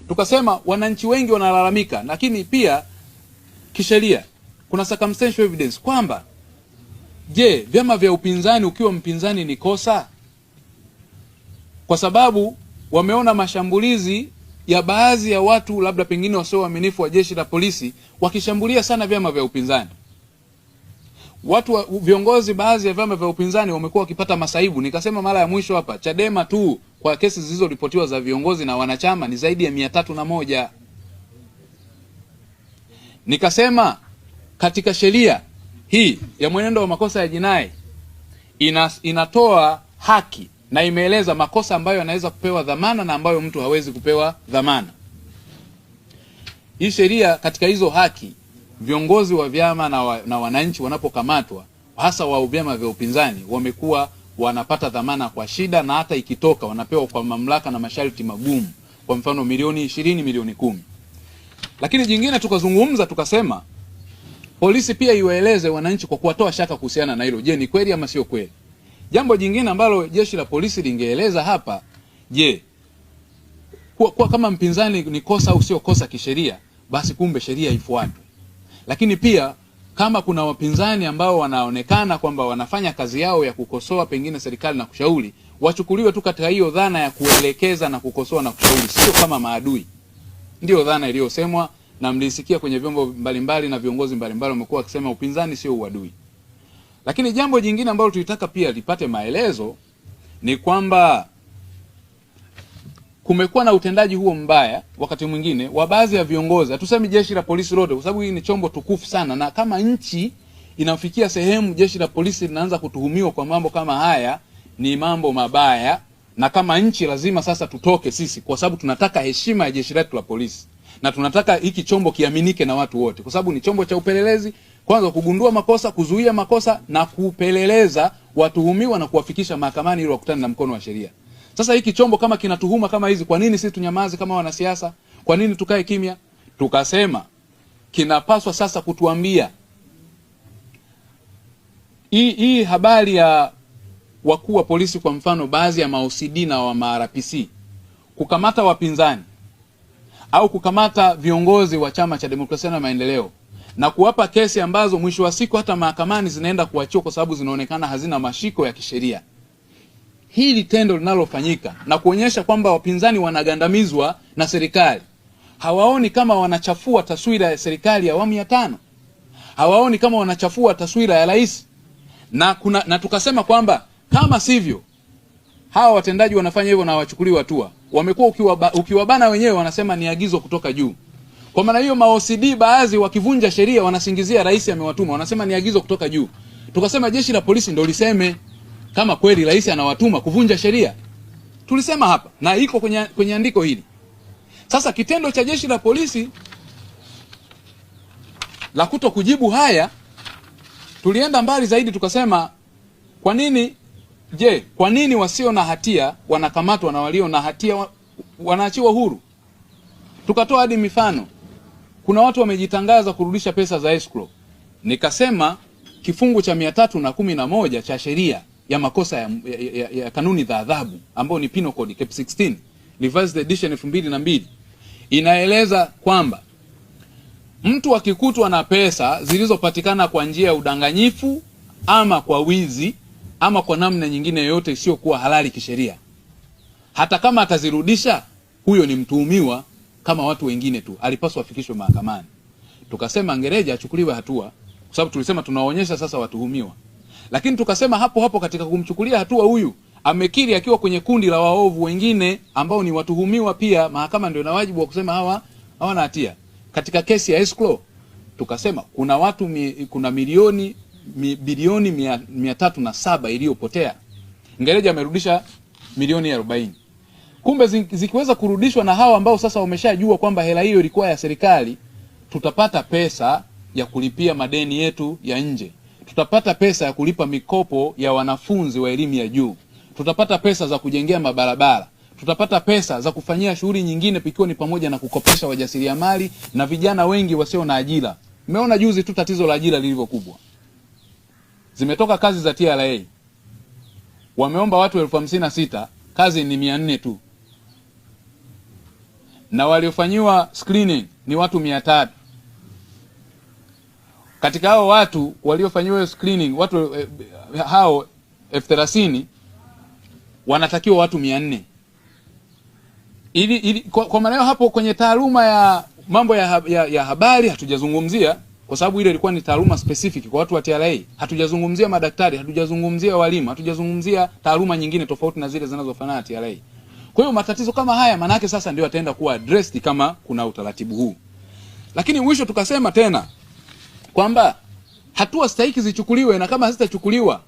Tukasema wananchi wengi wanalalamika, lakini pia kisheria kuna circumstantial evidence kwamba je, vyama vya upinzani ukiwa mpinzani ni kosa? Kwa sababu wameona mashambulizi ya baadhi ya watu labda pengine wasio waaminifu wa jeshi la polisi wakishambulia sana vyama vya upinzani. Viongozi baadhi ya vyama vya upinzani wamekuwa wakipata masaibu. Nikasema mara ya mwisho hapa Chadema tu kwa kesi zilizoripotiwa za viongozi na wanachama ni zaidi ya 301. Nikasema katika sheria hii ya mwenendo wa makosa ya jinai inatoa haki na imeeleza makosa ambayo yanaweza kupewa dhamana na ambayo mtu hawezi kupewa dhamana. Hii sheria katika hizo haki, viongozi wa vyama na wananchi wanapokamatwa hasa wa vyama vya upinzani wamekuwa wanapata dhamana kwa shida, na hata ikitoka wanapewa kwa mamlaka na masharti magumu, kwa mfano milioni 20, milioni 10. Lakini jingine tukazungumza tukasema polisi pia iwaeleze wananchi kwa kuwatoa shaka kuhusiana na hilo. Je, ni kweli ama sio kweli? Jambo jingine ambalo jeshi la polisi lingeeleza hapa, je, kwa kama mpinzani ni kosa au sio kosa kisheria, basi kumbe sheria ifuatwe. Lakini pia kama kuna wapinzani ambao wanaonekana kwamba wanafanya kazi yao ya kukosoa pengine serikali na kushauri, wachukuliwe tu katika hiyo dhana ya kuelekeza na kukosoa na kushauri, sio kama maadui. Ndio dhana iliyosemwa na mlisikia kwenye vyombo mbalimbali na viongozi mbalimbali wamekuwa wakisema upinzani sio uadui. Lakini jambo jingine ambalo tulitaka pia lipate maelezo ni kwamba kumekuwa na utendaji huo mbaya wakati mwingine wa baadhi ya viongozi. Hatusemi jeshi la polisi lote, kwa sababu hii ni chombo tukufu sana, na kama nchi inafikia sehemu jeshi la polisi linaanza kutuhumiwa kwa mambo kama haya, ni mambo mabaya, na kama nchi lazima sasa tutoke sisi, kwa sababu tunataka heshima ya jeshi letu la polisi na tunataka hiki chombo kiaminike na watu wote, kwa sababu ni chombo cha upelelezi, kwanza kugundua makosa, kuzuia makosa na kupeleleza watuhumiwa na kuwafikisha mahakamani ili wakutane na mkono wa sheria. Sasa hiki chombo kama kinatuhuma kama hizi, kwa nini sisi tunyamaze kama wanasiasa? Kwa nini tukae kimya? Tukasema kinapaswa sasa kutuambia hii habari ya wakuu wa polisi, kwa mfano baadhi ya ma-OCD na wa ma-RPC kukamata wapinzani au kukamata viongozi wa Chama cha Demokrasia na Maendeleo na kuwapa kesi ambazo mwisho wa siku hata mahakamani zinaenda kuachiwa kwa sababu zinaonekana hazina mashiko ya kisheria. Hili tendo linalofanyika na kuonyesha kwamba wapinzani wanagandamizwa na serikali, hawaoni kama wanachafua taswira ya serikali ya awamu ya 5, hawaoni kama wanachafua taswira ya rais, na tukasema kwamba kama sivyo hawa watendaji wanafanya hivyo na wachukuliwa hatua. Wamekuwa ukiwabana wenyewe wanasema ni agizo kutoka juu. Kwa maana hiyo ma-OCD baadhi wakivunja sheria wanasingizia rais amewatuma, wanasema ni agizo kutoka juu. Tukasema jeshi la polisi ndio liseme kama kweli rais anawatuma kuvunja sheria. Tulisema hapa na iko kwenye andiko hili. Sasa kitendo cha jeshi la polisi la kuto kujibu haya, tulienda mbali zaidi tukasema kwa nini wasio na hatia wanakamatwa na walio na hatia wanaachiwa huru? Tukatoa hadi mifano. Kuna watu wamejitangaza kurudisha pesa za escrow. Nikasema kifungu cha 311 cha sheria ya makosa ya kanuni za adhabu ambao ni Penal Code Cap 16 Revised Edition 2002 inaeleza kwamba mtu akikutwa na pesa zilizopatikana kwa njia ya udanganyifu ama kwa wizi ama kwa namna nyingine yoyote isiyokuwa halali kisheria, hata kama atazirudisha, huyo ni mtuhumiwa kama watu wengine tu, alipaswa afikishwe mahakamani. Tukasema Ngereja achukuliwe hatua, kwa sababu tulisema tunaonyesha sasa watuhumiwa. Lakini tukasema hapo katika kumchukulia hatua huyu amekiri akiwa kwenye kundi la waovu wengine ambao ni watuhumiwa pia, mahakama ndio ina wajibu wa kusema hawana hatia. Katika kesi ya escrow tukasema kuna watu kuna bilioni 307 iliyopotea. Ngereja amerudisha milioni 40. Kumbe zikiweza kurudishwa na hawa ambao sasa wameshajua kwamba hela hiyo ilikuwa ya serikali, tutapata pesa ya kulipia madeni yetu ya nje. Tutapata pesa ya kulipa mikopo ya wanafunzi wa elimu ya juu. Tutapata pesa za kujengea mabarabara. Tutapata pesa za kufanyia shughuli nyingine, pikiwa ni pamoja na kukopesha wajasiriamali na vijana wengi wasio na ajira. Umeona juzi tu tatizo la ajira lilivyo kubwa. Zimetoka kazi za TRA. Wameomba watu 56,000, kazi ni 400 tu. na waliofanyiwa screening ni watu 300. Katika hao watu waliofanyiwa screening, watu hao 30,000 wanatakiwa watu 400. Kwa maana hapo kwenye taaluma ya mambo ya habari hatujazungumzia, kwa sababu ile ilikuwa ni taaluma specific kwa watu wa TRA. Hatujazungumzia madaktari, hatujazungumzia walimu, hatujazungumzia taaluma nyingine tofauti na zile zinazofanana na TRA. Kwa hiyo matatizo kama haya manake sasa ndio yataenda kuwa addressed kama kuna utaratibu huu. Lakini mwisho tukasema tena kwamba hatua stahiki zichukuliwe, na kama hazitachukuliwa,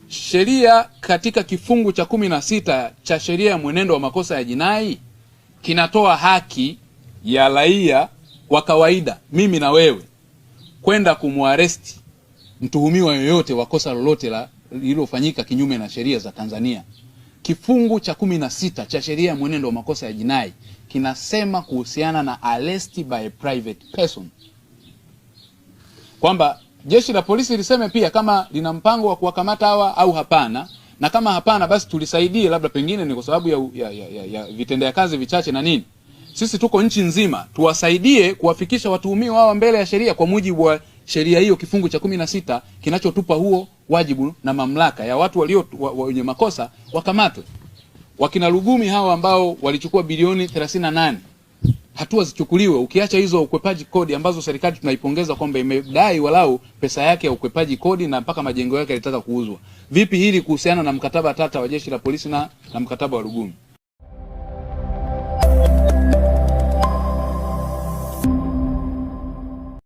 sheria katika kifungu cha 16 cha sheria ya mwenendo wa makosa ya jinai kinatoa haki ya raia wa kawaida, mimi na wewe, kwenda kumuaresti mtuhumiwa yoyote wa kosa lolote lililofanyika kinyume na sheria za Tanzania. Kifungu cha 16 cha sheria ya mwenendo wa makosa ya jinai kinasema kuhusiana na arrest by a private person, kwamba jeshi la polisi liseme pia kama lina mpango wa kuwakamata hawa au hapana, na kama hapana basi tulisaidie, labda pengine ni kwa sababu ya vitendea kazi vichache na nini. Sisi tuko nchi nzima, tuwasaidie kuwafikisha watuhumiwa hawa mbele ya sheria kwa mujibu wa sheria hiyo, kifungu cha 16 kinachotupa huo wajibu na mamlaka ya watu walio wenye makosa wakamatwe. Wakina Lugumi hawa ambao walichukua bilioni 38, hatua zichukuliwe. Ukiacha hizo ukwepaji kodi ambazo serikali tunaipongeza kwamba imedai walau pesa yake ya ukwepaji kodi na mpaka majengo yake yalitaka kuuzwa. Vipi hili kuhusiana na mkataba tata wa jeshi la polisi na mkataba wa Lugumi?